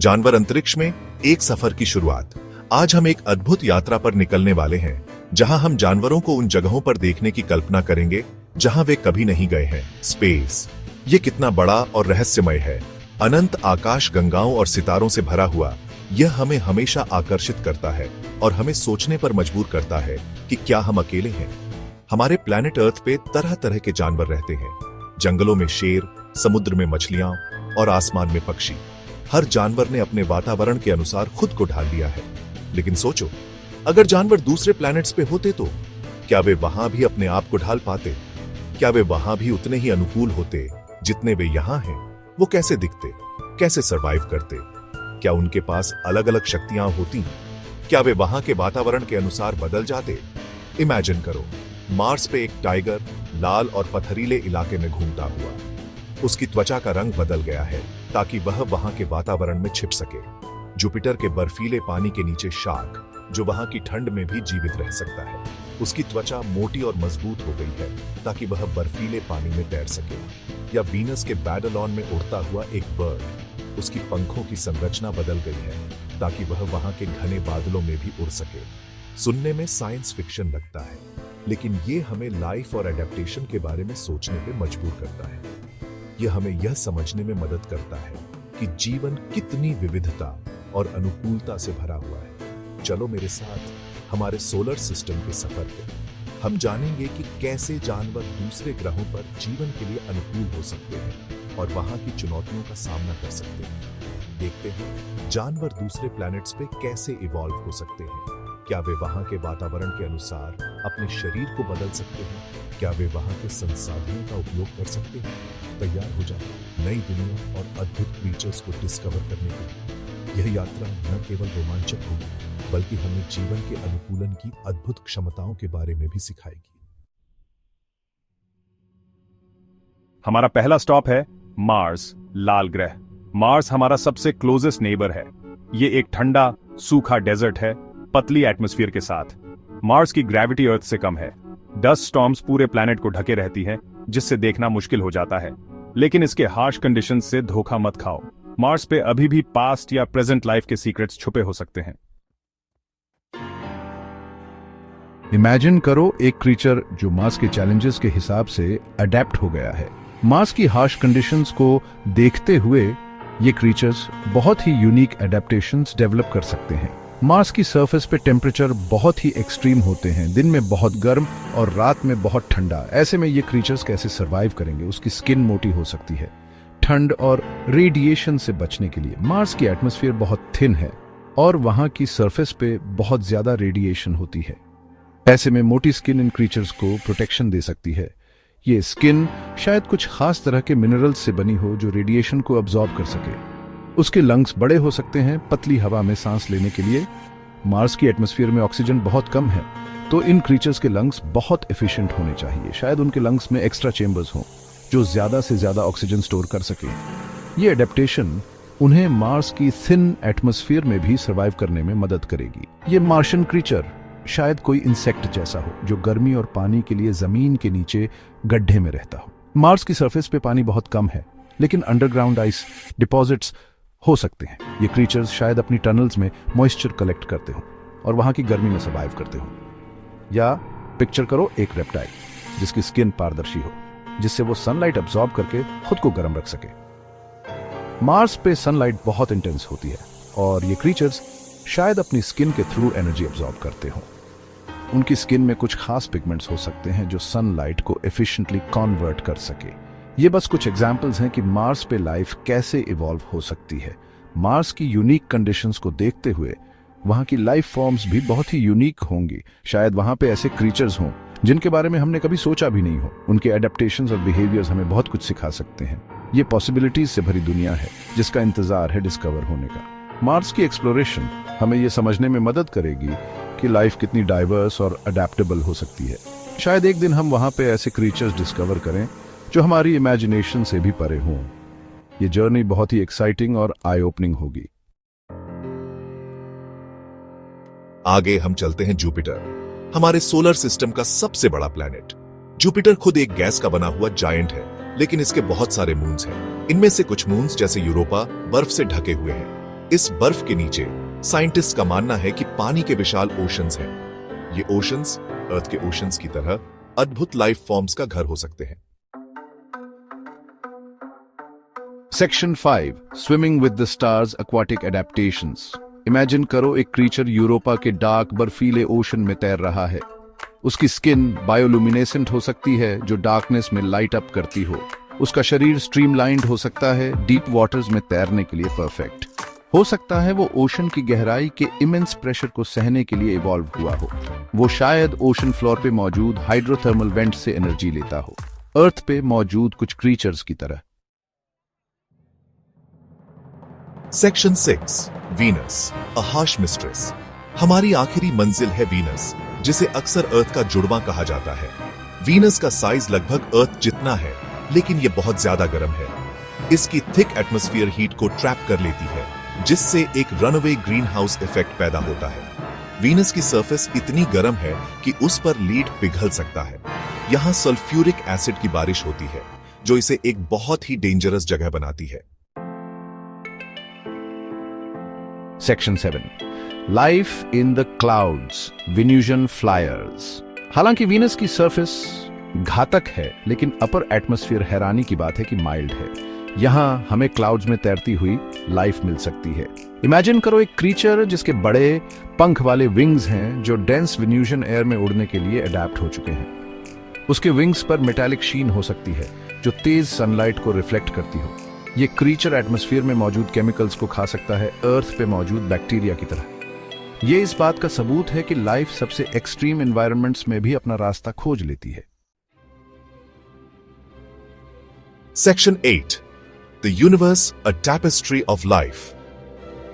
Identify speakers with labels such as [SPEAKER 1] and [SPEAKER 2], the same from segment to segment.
[SPEAKER 1] जानवर अंतरिक्ष में एक सफर की शुरुआत। आज हम एक अद्भुत यात्रा पर निकलने वाले हैं, जहां हम जानवरों को उन जगहों पर देखने की कल्पना करेंगे जहां वे कभी नहीं गए हैं। स्पेस, ये कितना बड़ा और रहस्यमय है। अनंत आकाश गंगाओं और सितारों से भरा हुआ, यह हमें हमेशा आकर्षित करता है और हमें सोचने पर मजबूर करता है कि क्या हम अकेले हैं। हमारे प्लैनेट अर्थ पे तरह तरह के जानवर रहते हैं, जंगलों में शेर, समुद्र में मछलियां और आसमान में पक्षी। हर जानवर ने अपने वातावरण के अनुसार खुद को ढाल लिया है। लेकिन सोचो, अगर जानवर दूसरे प्लैनेट्स पे होते तो क्या वे वहां भी अपने आप को ढाल पाते? क्या वे वहां भी उतने ही अनुकूल होते जितने वे यहां हैं? वो कैसे दिखते, कैसे सरवाइव करते? क्या उनके पास अलग अलग शक्तियां होती? क्या वे वहां के वातावरण के अनुसार बदल जाते? इमेजिन करो, मार्स पे एक टाइगर लाल और पथरीले इलाके में घूमता हुआ। उसकी त्वचा का रंग बदल गया है ताकि वह वहां के वातावरण में छिप सके। जुपिटर के बर्फीले पानी के नीचे शार्क, जो वहां की ठंड में भी जीवित रह सकता है। उसकी त्वचा मोटी और मजबूत हो गई है ताकि वह बर्फीले पानी में तैर सके। या वीनस के बैडलॉन में उड़ता हुआ एक बर्ड, उसकी पंखों की संरचना बदल गई है ताकि वह वहां के घने बादलों में भी उड़ सके। सुनने में साइंस फिक्शन लगता है, लेकिन ये हमें लाइफ और एडेप्टेशन के बारे में सोचने पे मजबूर करता है। यह हमें यह समझने में मदद करता है कि जीवन कितनी विविधता और अनुकूलता से भरा हुआ है। चलो मेरे साथ हमारे सोलर सिस्टम के सफर पे। हम जानेंगे कि कैसे जानवर दूसरे ग्रहों पर जीवन के लिए अनुकूल हो सकते हैं और वहां की चुनौतियों का सामना कर सकते हैं। देखते हैं जानवर दूसरे प्लैनेट्स पे कैसे इवॉल्व हो सकते हैं। क्या वे वहां के वातावरण के अनुसार अपने शरीर को बदल सकते हैं? क्या वे वहां के संसाधनों का उपयोग कर सकते हैं? तैयार हो जाओ नई दुनिया और अद्भुत क्रीचर्स को डिस्कवर करने के लिए। यह यात्रा न केवल रोमांचक होगी, बल्कि हमें जीवन के अनुकूलन की अद्भुत क्षमताओं के बारे में भी सिखाएगी।
[SPEAKER 2] हमारा पहला स्टॉप है मार्स, लाल ग्रह। मार्स हमारा सबसे क्लोजेस्ट नेबर है। ये एक ठंडा, सूखा डेजर्ट है, पतली एटमॉस्फेयर के साथ। मार्स की ग्रेविटी अर्थ से कम है। डस्ट स्टॉर्म्स पूरे प्लैनेट को ढके रहती हैं, जिससे देखना मुश्किल हो जाता है। लेकिन इसके हार्श कंडीशंस से धोखा मत खाओ। मार्स पे अभी भी पास्ट या प्रेजेंट लाइफ के सीक्रेट्स छुपे हो सकते हैं।
[SPEAKER 3] इमेजिन करो एक क्रीचर जो मार्स के चैलेंजेस के हिसाब से अडेप्ट हो गया है। मार्स की हार्श कंडीशंस को देखते हुए ये क्रीचर्स बहुत ही यूनिक एडेप्टेशंस डेवलप कर सकते हैं। मार्स की सरफेस पे टेम्परेचर बहुत ही एक्सट्रीम होते हैं, दिन में बहुत गर्म और रात में बहुत ठंडा। ऐसे में ये क्रीचर्स कैसे सरवाइव करेंगे? उसकी स्किन मोटी हो सकती है। ठंड और रेडिएशन से बचने के लिए मार्स की एटमॉस्फेयर बहुत थिन है और वहां की सरफेस पे बहुत ज्यादा रेडिएशन होती है। ऐसे में मोटी स्किन इन क्रीचर्स को प्रोटेक्शन दे सकती है। ये स्किन शायद कुछ खास तरह के मिनरल्स से बनी हो जो रेडिएशन को अब्सॉर्ब कर सके। उसके लंग्स बड़े हो सकते हैं पतली हवा में सांस लेने के लिए। मार्स की एटमॉस्फेयर में ऑक्सीजन बहुत कम है, तो इन क्रीचर्स के लंग्स बहुत एफिशिएंट होने चाहिए। शायद उनके लंग्स में एक्स्ट्रा चेंबर्स हों जो ज्यादा से ज्यादा ऑक्सीजन स्टोर कर सके। ये एडेप्टेशन उन्हें मार्स की थिन एटमॉस्फेयर में भी सर्वाइव करने में मदद करेगी। ये मार्शियन क्रीचर शायद कोई इंसेक्ट जैसा हो जो गर्मी और पानी के लिए जमीन के नीचे गड्ढे में रहता हो। मार्स की सरफेस पे पानी बहुत कम है, लेकिन अंडरग्राउंड आइस डिपॉजिट्स हो सकते हैं। ये क्रीचर्स शायद अपनी टनल्स में मॉइस्चर कलेक्ट करते हो और वहां की गर्मी में सर्वाइव करते हो। या पिक्चर करो एक रेप्टाइल जिसकी स्किन पारदर्शी हो, जिससे वो सनलाइट अब्सॉर्ब करके खुद को गर्म रख सके। मार्स पे सनलाइट बहुत इंटेंस होती है और ये क्रीचर्स शायद अपनी स्किन के थ्रू एनर्जी अब्सॉर्ब करते हो। उनकी स्किन में कुछ खास पिगमेंट्स हो सकते हैं जो सनलाइट को एफिशिएंटली कन्वर्ट कर सके। ये बस कुछ एग्जांपल्स हैं कि मार्स पे लाइफ कैसे इवॉल्व हो सकती है। मार्स की यूनिक कंडीशंस को देखते हुए वहां की लाइफ फॉर्म्स भी बहुत ही यूनिक होंगी। शायद वहां पे ऐसे क्रीचर्स हों जिनके बारे में हमने कभी सोचा भी नहीं हो। उनके एडेप्टेशंस और बिहेवियर्स हमें बहुत कुछ सिखा सकते हैं। ये पॉसिबिलिटीज से भरी दुनिया है जिसका इंतजार है डिस्कवर होने का। मार्स की एक्सप्लोरेशन हमें ये समझने में मदद करेगी कि लाइफ कितनी डाइवर्स और अडेप्टेबल हो सकती है। शायद एक दिन हम वहां पे ऐसे क्रीचर्स डिस्कवर करें जो हमारी इमेजिनेशन से भी परे हों। ये जर्नी बहुत ही एक्साइटिंग और आई ओपनिंग होगी।
[SPEAKER 1] आगे हम चलते हैं जुपिटर, हमारे सोलर सिस्टम का सबसे बड़ा प्लैनेट। जुपिटर खुद एक गैस का बना हुआ जायंट है, लेकिन इसके बहुत सारे मून्स हैं। इनमें से कुछ मून्स जैसे यूरोपा बर्फ से ढके हुए हैं, इस बर्फ के नीचे साइंटिस्ट का मानना है कि पानी के विशाल ओशंस हैं। ये ओशंस अर्थ के ओशंस की तरह अद्भुत लाइफ फॉर्म्स का घर हो सकते हैं।
[SPEAKER 3] Section 5 swimming with the stars aquatic adaptations. Imagine करो एक क्रीचर यूरोपा के डार्क बर्फीले ओशन में तैर रहा है। उसकी स्किन बायोलुमिनेसेंट हो सकती है जो डार्कनेस में लाइट अप करती हो। उसका शरीर स्ट्रीमलाइंड हो सकता है, डीप वाटर्स में तैरने के लिए परफेक्ट। हो सकता है वो ओशन की गहराई के इमेंस प्रेशर को सहने के लिए इवॉल्व हुआ हो। वो शायद ओशन फ्लोर पे मौजूद हाइड्रोथर्मल वेंट से एनर्जी लेता हो, अर्थ पे मौजूद कुछ क्रीचर्स की तरह।
[SPEAKER 1] Section 6 Venus, a harsh mistress. हमारी आखिरी मंजिल है वीनस, जिसे अक्सर अर्थ का जुड़वां कहा जाता है। वीनस का साइज लगभग अर्थ जितना है, लेकिन यह बहुत ज्यादा गर्म है। इसकी थिक एटमॉस्फेयर हीट को ट्रैप कर लेती है, जिससे एक रनअवे ग्रीन हाउस इफेक्ट पैदा होता है। वीनस की सरफेस इतनी गर्म है कि उस पर लीड पिघल सकता है। यहां सल्फ्यूरिक एसिड की बारिश होती है, जो इसे एक बहुत ही डेंजरस जगह बनाती है।
[SPEAKER 3] Section 7 life in the clouds, Venusian flyers. हालांकि वीनस की सरफेस घातक है, लेकिन अपर एटमॉस्फेयर हैरानी की बात है कि माइल्ड है। यहां हमें क्लाउड्स में तैरती हुई लाइफ मिल सकती है। इमेजिन करो एक क्रीचर जिसके बड़े पंख वाले विंग्स हैं, जो डेंस वेन्यूजन एयर में उड़ने के लिए अडेप्ट हो चुके हैं। उसके विंग्स पर मेटालिक शीन हो सकती है, जो तेज सनलाइट को रिफ्लेक्ट करती हो। ये क्रीचर एटमॉस्फेयर में मौजूद केमिकल्स को खा सकता है, अर्थ पे मौजूद बैक्टीरिया की तरह। ये इस बात का सबूत है कि लाइफ सबसे एक्सट्रीम एनवायरनमेंट्स में भी अपना रास्ता खोज लेती है।
[SPEAKER 1] Section 8 The Universe, a Tapestry of Life.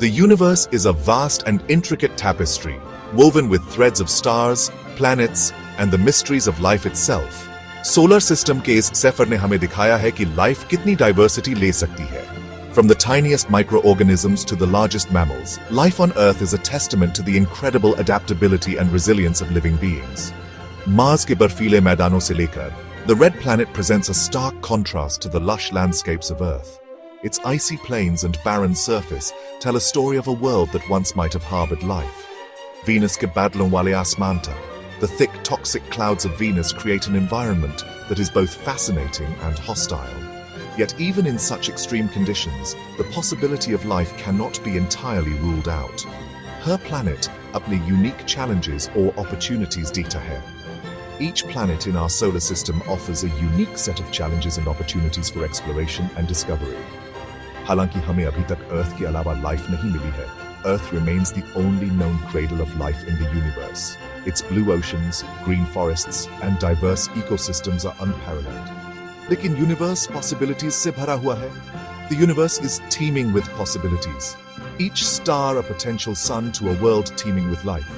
[SPEAKER 1] The universe is a vast and intricate tapestry, woven with threads of stars, planets, and the mysteries of life itself. Solar system के इस सफर ने हमें दिखाया है कि लाइफ कितनी डाइवर्सिटी ले सकती है। From the tiniest microorganisms to the largest mammals, life on Earth is a testament to the incredible adaptability and resilience of living beings. Mars के बर्फीले मैदानों से लेकर the red planet presents a stark contrast to the lush landscapes of Earth. Its icy plains and barren surface tell a story of a world that once might have harbored life. Venus ke badlon wale asman tak, the thick toxic clouds of Venus create an environment that is both fascinating and hostile. Yet even in such extreme conditions, the possibility of life cannot be entirely ruled out. Her planet apne unique challenges or opportunities deeta hai. Each planet in our solar system offers a unique set of challenges and opportunities for exploration and discovery. हालांकि हमें अभी तक Earth के अलावा life नहीं मिली है, Earth remains the only known cradle of life in the universe. Its blue oceans, green forests, and diverse ecosystems are unparalleled. लेकिन universe possibilities से भरा हुआ है. The universe is teeming with possibilities. Each star a potential sun to a world teeming with life.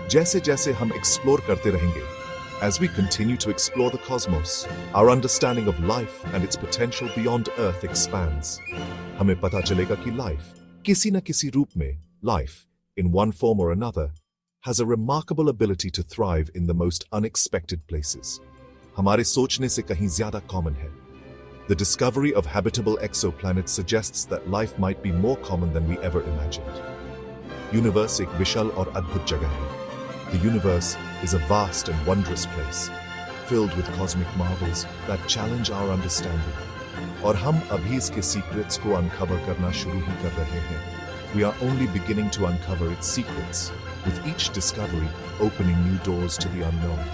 [SPEAKER 1] जैसे-जैसे हम explore करते रहेंगे, as we continue to explore the cosmos, our understanding of life and its potential beyond Earth expands. हमें पता चलेगा कि life, किसी न किसी रूप में, life, in one form or another, has a remarkable ability to thrive in the most unexpected places. हमारे सोचने से कहीं ज्यादा common है. The discovery of habitable exoplanets suggests that life might be more common than we ever imagined. Universe एक विशाल और अद्भुत जगह है. The universe is a vast and wondrous place, filled with cosmic marvels that challenge our understanding. और हम अभी इसके secrets को uncover करना शुरू ही कर रहे हैं. We are only beginning to uncover its secrets, with each discovery opening new doors to the unknown.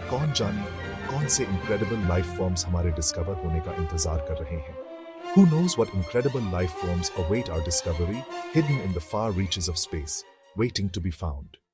[SPEAKER 1] कौन जाने कौन से incredible life forms हमारे discover होने का इंतजार कर रहे हैं? Who knows what incredible life forms await our discovery, hidden in the far reaches of space, waiting to be found?